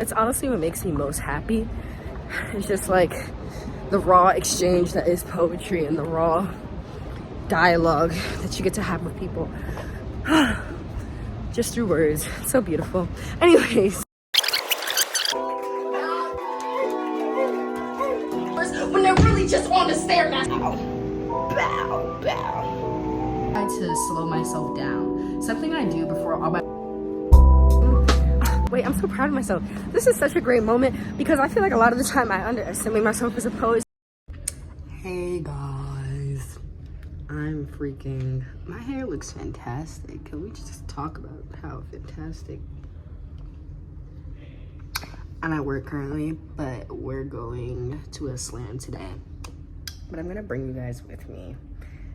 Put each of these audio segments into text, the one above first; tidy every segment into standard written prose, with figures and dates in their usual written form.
It's honestly what makes me most happy. It's just like the raw exchange that is poetry and the raw dialogue that you get to have with people. Just through words. It's so beautiful. Anyways. When they're really just on the stairmaster. Bow, bow. I try to slow myself down. Something I do before all my... Wait, I'm so proud of myself. This is such a great moment because I feel like a lot of the time I underestimate myself as a poet. Hey guys, I'm freaking... My hair looks fantastic. Can we just talk about how fantastic? I'm at work currently, but we're going to a slam today. But I'm gonna bring you guys with me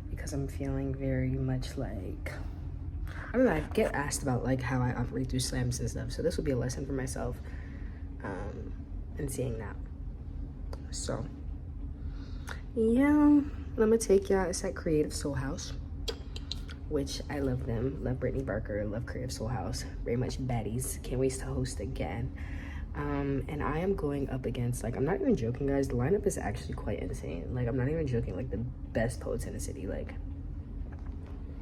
because I'm feeling very much like... I don't know, I get asked about like how I operate through slams and stuff, so this will be a lesson for myself in seeing that. So yeah, I'm gonna take y'all. It's at Creative Soul House, which I love them. Love Brittany Barker, love Creative Soul House. Very much baddies. Can't wait to host again. And I am going up against, like, I'm not even joking, guys. The lineup is actually quite insane. Like, I'm not even joking. Like, the best poets in the city. Like,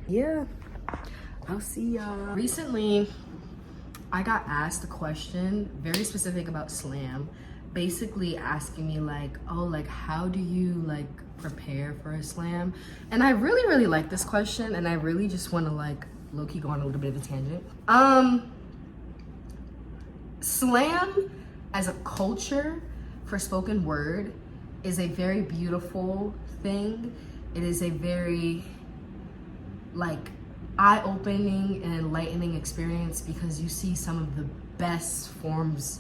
yeah. I'll see y'all. Recently, I got asked a question very specific about slam, basically asking me like, oh, like how do you like prepare for a slam? And I really like this question, and I really just want to like low-key go on a little bit of a tangent. Slam as a culture for spoken word is a very beautiful thing. It is a very like eye-opening and enlightening experience because you see some of the best forms,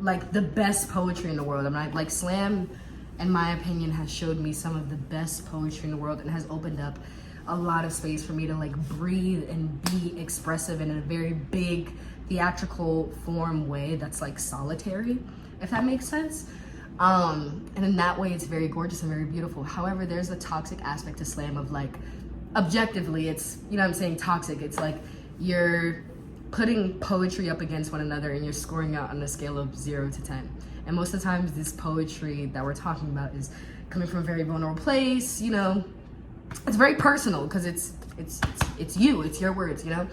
like the best poetry in the world. I mean, like slam, in my opinion, has showed me some of the best poetry in the world and has opened up a lot of space for me to like breathe and be expressive in a very big theatrical form way that's like solitary, if that makes sense. And in that way, it's very gorgeous and very beautiful. However, there's a toxic aspect to slam of like, objectively, it's, you know what I'm saying, toxic. It's like you're putting poetry up against one another and you're scoring out on a scale of 0 to 10. And most of the times this poetry that we're talking about is coming from a very vulnerable place, you know. It's very personal because it's you, it's your words, you know.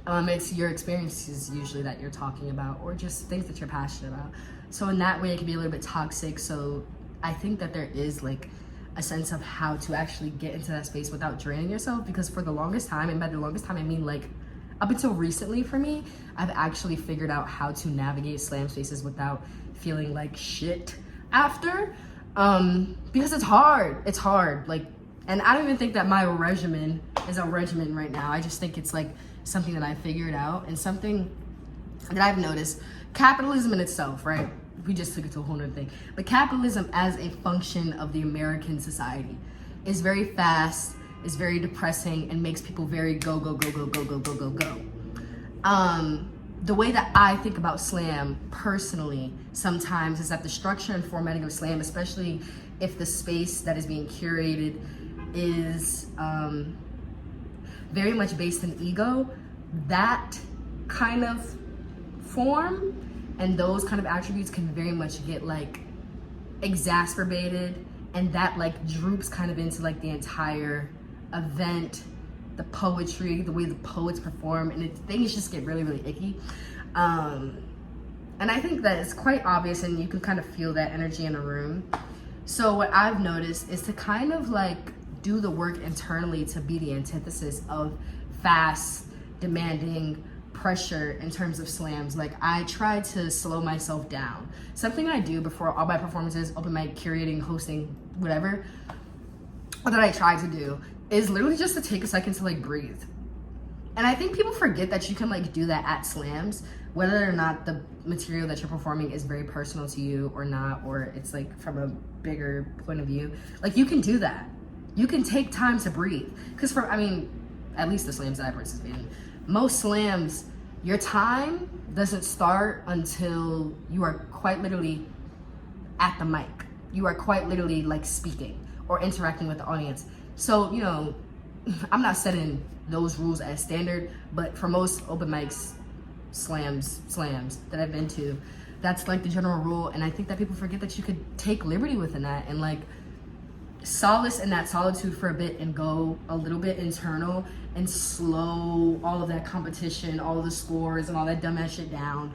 It's your experiences usually that you're talking about, or just things that you're passionate about. So in that way, it can be a little bit toxic. So I think that there is like a sense of how to actually get into that space without draining yourself, because for the longest time, and by the longest time I mean like up until recently for me, I've actually figured out how to navigate slam spaces without feeling like shit after, because it's hard, like, and I don't even think that my regimen is a regimen right now. I just think it's like something that I figured out, and something that I've noticed. Capitalism in itself, right? We just took it to a whole nother thing. But capitalism as a function of the American society is very fast, is very depressing, and makes people very go. The way that I think about slam personally sometimes is that the structure and formatting of slam, especially if the space that is being curated is very much based in ego, that kind of form and those kind of attributes can very much get like exacerbated, and that like droops kind of into like the entire event, the poetry, the way the poets perform, and things just get really icky. And I think that it's quite obvious, and you can kind of feel that energy in a room. So what I've noticed is to kind of like do the work internally to be the antithesis of fast, demanding pressure in terms of slams. Like I try to slow myself down. Something I do before all my performances, open mic, curating, hosting, whatever, that I try to do is literally just to take a second to like breathe. And I think people forget that you can like do that at slams, whether or not the material that you're performing is very personal to you or not, or it's like from a bigger point of view. Like you can do that. You can take time to breathe. Because I mean, at least the slams that I participate in, most slams, your time doesn't start until you are quite literally at the mic. You are quite literally like speaking or interacting with the audience. So, you know, I'm not setting those rules as standard, but for most open mics, slams that I've been to, that's like the general rule. And I think that people forget that you could take liberty within that and like solace in that solitude for a bit and go a little bit internal and slow all of that competition, all the scores and all that dumbass shit down.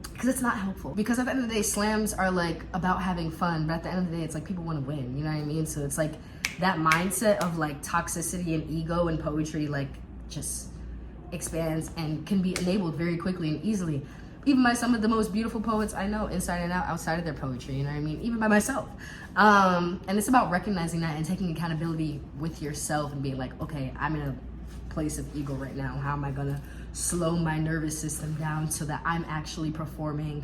Because it's not helpful. Because at the end of the day, slams are like about having fun, but at the end of the day, it's like people want to win, you know what I mean? So it's like that mindset of like toxicity and ego and poetry like just expands and can be enabled very quickly and easily. Even by some of the most beautiful poets I know, inside and out, outside of their poetry, you know what I mean? Even by myself. And it's about recognizing that and taking accountability with yourself and being like, okay, I'm in a place of ego right now. How am I gonna slow my nervous system down so that I'm actually performing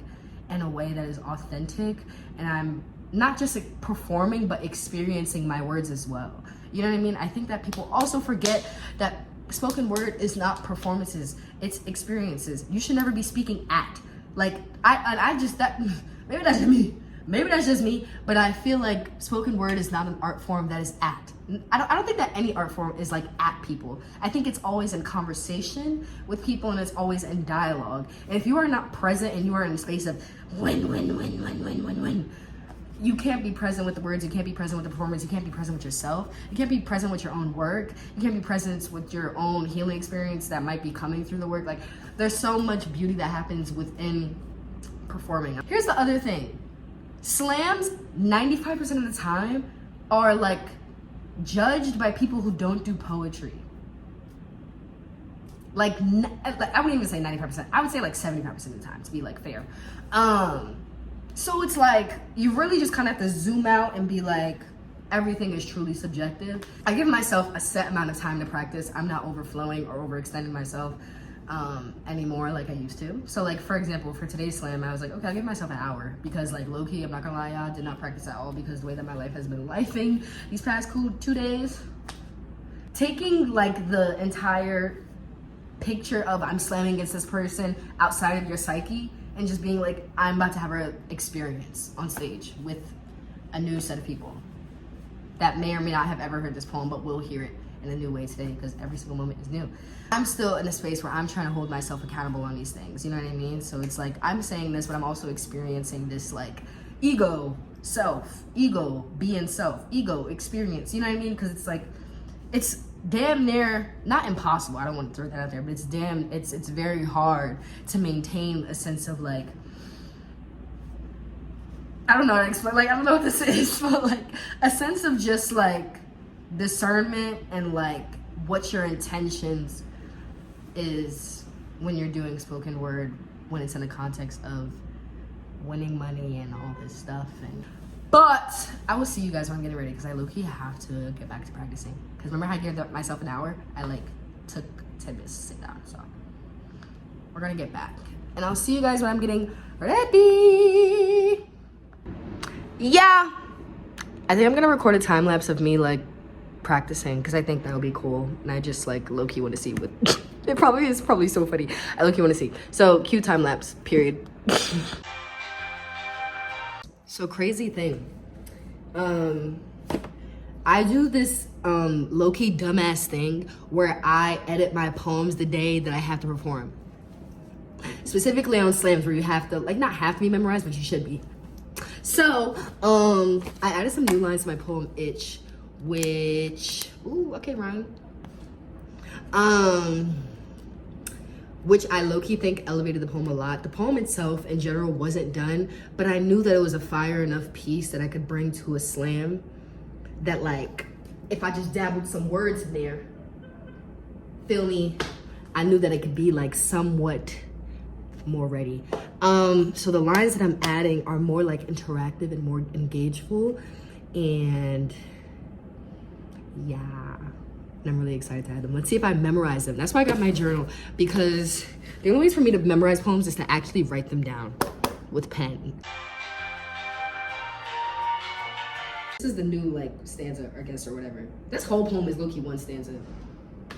in a way that is authentic, and I'm not just performing, but experiencing my words as well. You know what I mean? I think that people also forget that spoken word is not performances, it's experiences. You should never be speaking at. Like, I just, that, maybe that's just me, but I feel like spoken word is not an art form that is at. I don't think that any art form is like at people. I think it's always in conversation with people, and it's always in dialogue. And if you are not present and you are in a space of win, you can't be present with the words, you can't be present with the performance, you can't be present with yourself, you can't be present with your own work, you can't be present with your own healing experience that might be coming through the work. Like, there's so much beauty that happens within performing. Here's the other thing. Slams, 95% of the time, are like judged by people who don't do poetry. Like I wouldn't even say 95%. I would say like 75% of the time, to be like fair. So it's like, you really just kind of have to zoom out and be like, everything is truly subjective. I give myself a set amount of time to practice. I'm not overflowing or overextending myself anymore like I used to. So like, for example, for today's slam, I was like, okay, I'll give myself an hour, because like low-key, I'm not gonna lie, y'all, did not practice at all, because the way that my life has been lifing these past 2 days, taking like the entire picture of I'm slamming against this person outside of your psyche and just being like, I'm about to have an experience on stage with a new set of people that may or may not have ever heard this poem, but will hear it in a new way today, because every single moment is new. I'm still in a space where I'm trying to hold myself accountable on these things, you know what I mean? So it's like, I'm saying this, but I'm also experiencing this like ego, self, ego, being self, ego, experience, you know what I mean? Because it's like, it's damn near, not impossible, I don't want to throw that out there, but it's very hard to maintain a sense of like, I don't know how to explain, like, I don't know what this is, but like a sense of just like discernment and like what your intentions is when you're doing spoken word, when it's in the context of winning money and all this stuff. But I will see you guys when I'm getting ready, because I low-key have to get back to practicing. Because remember how I gave myself an hour? I like took 10 minutes to sit down, so we're gonna get back. And I'll see you guys when I'm getting ready. Yeah, I think I'm gonna record a time lapse of me like practicing, because I think that'll be cool. And I just like low-key want to see what it probably is probably so funny. I low-key want to see. So cue time lapse, period. So crazy thing. I do this low-key dumbass thing where I edit my poems the day that I have to perform. Specifically on slams, where you have to, like, not have to be memorized, but you should be. So, I added some new lines to my poem Itch, which, ooh, okay, rhyme. Which I low-key think elevated the poem a lot. The poem itself in general wasn't done, but I knew that it was a fire enough piece that I could bring to a slam that, like, if I just dabbled some words in there, feel me, I knew that it could be like somewhat more ready. So the lines that I'm adding are more like interactive and more engageful, and yeah. And I'm really excited to add them. Let's see if I memorize them. That's why I got my journal, because the only way for me to memorize poems is to actually write them down with pen. This is the new like stanza, I guess, or whatever. This whole poem is low-key one stanza.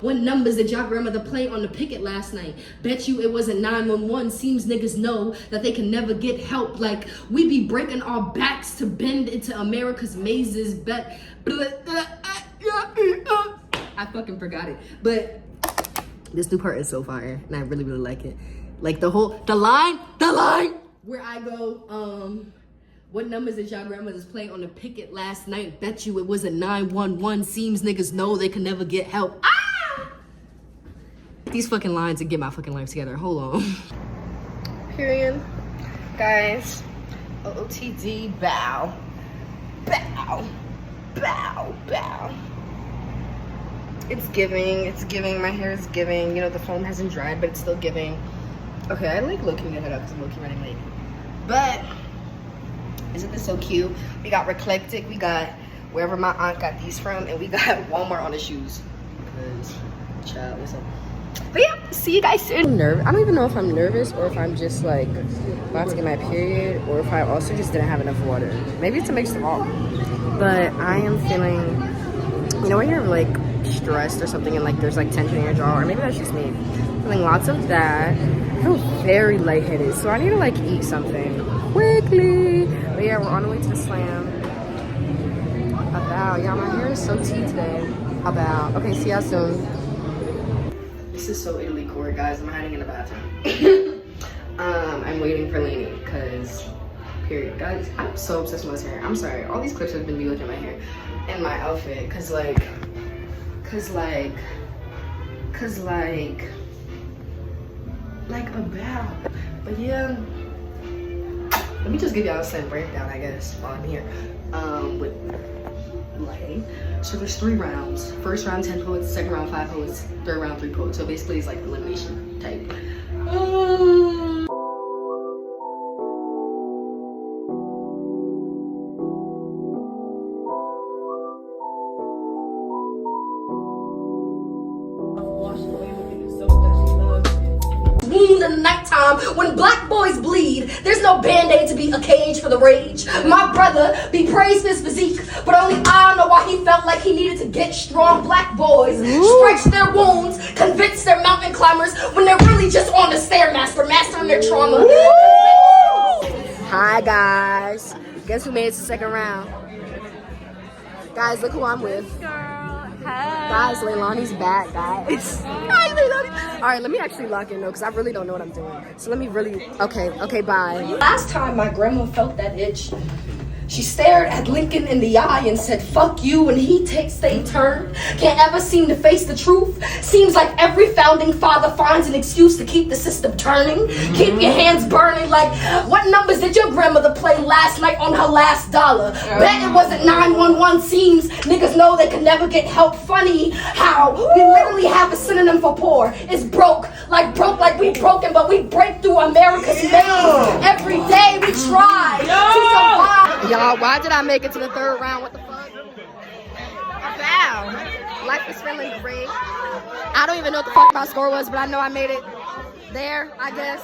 What numbers did y'all grandmother play on the picket last night? Bet you it wasn't 911. Seems niggas know that they can never get help. Like, we be breaking our backs to bend into America's mazes. But I fucking forgot it. But This new part is so fire, and I really, really like it. Like the line where I go, what numbers did y'all grandmothers play on the picket last night? Bet you it was a 911. Seems niggas know they can never get help. Ah! These fucking lines and get my fucking life together. Hold on. Period. Guys, OOTD, bow. Bow. Bow. Bow. It's giving. My hair is giving. You know, the foam hasn't dried, but it's still giving. Okay, I like looking at it up because I'm looking running late. But isn't this so cute? We got Reclectic, we got wherever my aunt got these from, and we got Walmart on the shoes. Because, child, what's up? But yeah, see you guys soon. I don't even know if I'm nervous or if I'm just like about to get my period or if I also just didn't have enough water. Maybe it's a mix of all. But I am feeling, you know, when you're like stressed or something and like there's like tension in your jaw, or maybe that's just me, feeling lots of that. I feel very lightheaded, so I need to like eat something quickly. But yeah, we're on the way to the slam. About, y'all, my hair is so tea today. About, okay, see y'all soon. This is so Italy court, guys. I'm hiding in the bathroom. I'm waiting for Lainey, because, period. Guys, I'm so obsessed with my hair. I'm sorry, all these clips have been me looking at my hair and my outfit, cause like, about. But yeah, let me just give y'all a slight breakdown, I guess, while I'm here. With lighting. So there's 3 rounds. First round 10 poets, second round 5 poets, third round 3 poets. So basically it's like elimination type. Wound in the nighttime when black boys bleed. There's no band-aid to be a cage for the rage. My brother be praised for his physique, but only I know why he felt like he needed to get strong. Black boys stretch their wounds, convince their mountain climbers when they're really just on the stairmaster, mastering their trauma. Hi guys, guess who made it to the second round? Guys, look who I'm with. Guys, Leilani's back, guys. Hi, Leilani. All right, let me actually lock in though, because I really don't know what I'm doing. So let me really, okay, bye. Last time my grandma felt that itch, she stared at Lincoln in the eye and said, fuck you, when he takes they turn. Can't ever seem to face the truth. Seems like every founding father finds an excuse to keep the system turning. Keep your hands burning like, what numbers did your grandmother play last night on her last dollar? Bet it wasn't 911. Seems niggas know they can never get help. Funny how we literally have a synonym for poor. It's broke like we broken, but we break through America's maze. Every day we try to survive. Y'all, why did I make it to the third round? What the fuck? Wow. Life is feeling great. I don't even know what the fuck my score was, but I know I made it there, I guess.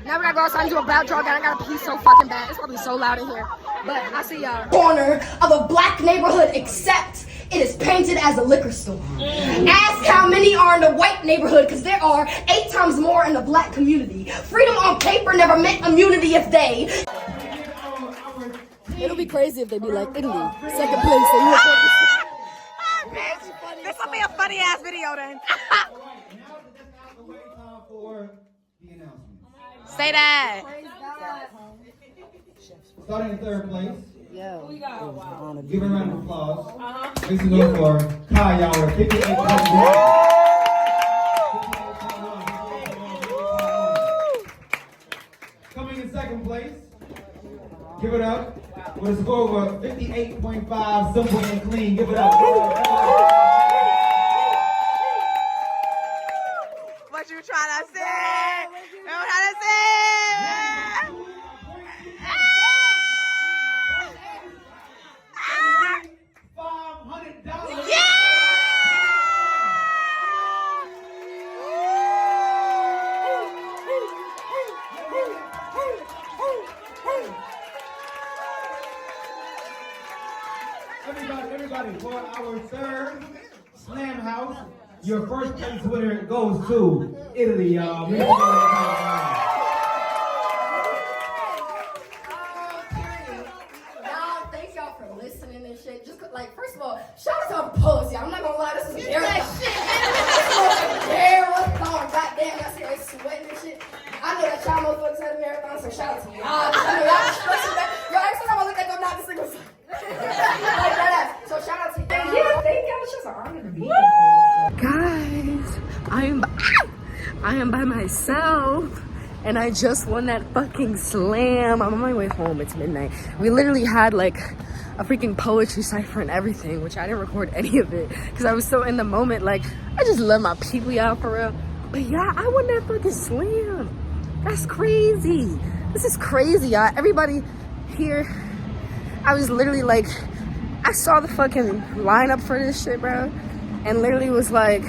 Now we gotta go outside and do a bout jog, and I gotta pee so fucking bad. It's probably so loud in here. But I see y'all. Corner of a black neighborhood, except it is painted as a liquor store. Ask how many are in the white neighborhood, because there are 8 times more in the black community. Freedom on paper never meant immunity if they... It'll be crazy if they be like, Italy, second place. So you this will be a funny ass video then. Say that. Starting in third place. Yo. Give a round of applause. Please go for Kaya with 58 points. Coming in second place. Give it up. With a score of 58.5, simple and clean. Give it up. What you trying to say? What you trying to say? $500. Yeah! Everybody, for our third Slam House, your first place winner goes to Italy, y'all. Thank y'all for listening and shit. Just like, first of all, shout out to all the poets, y'all. I'm not gonna lie, this is very So shout out to y'all. Yo, every time I look at them, not a single song. Like that. So shout out to y'all. Yeah, thank y'all. It's just an honor to be here. Guys, I am by myself. And I just won that fucking slam. I'm on my way home. It's midnight. We literally had like a freaking poetry cipher and everything, which I didn't record any of it because I was so in the moment. Like, I just let my people out for real. But yeah, I won that fucking slam. That's crazy. This is crazy, y'all. Everybody here, I was literally like, I saw the fucking lineup for this shit, bro. And literally was like,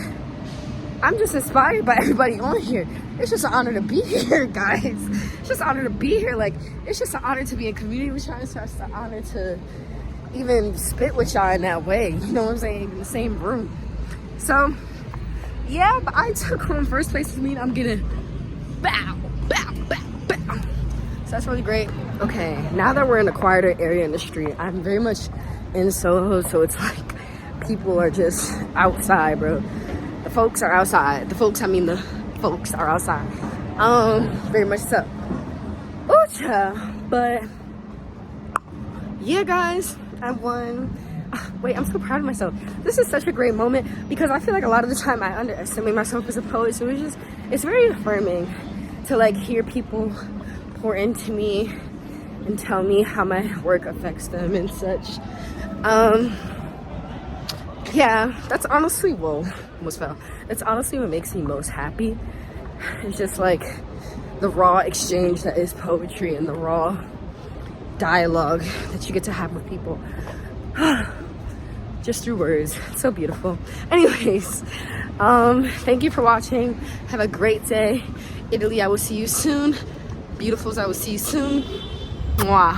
I'm just inspired by everybody on here. It's just an honor to be here, guys. It's just an honor to be here. Like, it's just an honor to be in community with y'all. It's just an honor to even spit with y'all in that way. You know what I'm saying? In the same room. So, yeah, but I took home first place to meet. I'm getting bow, bow, bow, bow. So that's really great. Okay, now that we're in a quieter area in the street, I'm very much in Soho, so it's like people are just outside, bro. The folks are outside. The folks are outside. Very much so. Ooh, but yeah, guys, I won. Wait, I'm so proud of myself. This is such a great moment because I feel like a lot of the time I underestimate myself as a poet. So it's very affirming to like hear people pour into me and tell me how my work affects them and such. Yeah, that's honestly, almost fell. That's honestly what makes me most happy. It's just like the raw exchange that is poetry and the raw dialogue that you get to have with people. Just through words. It's so beautiful. Anyways, thank you for watching. Have a great day. Italy, I will see you soon. Beautifuls, I will see you soon. Mwah.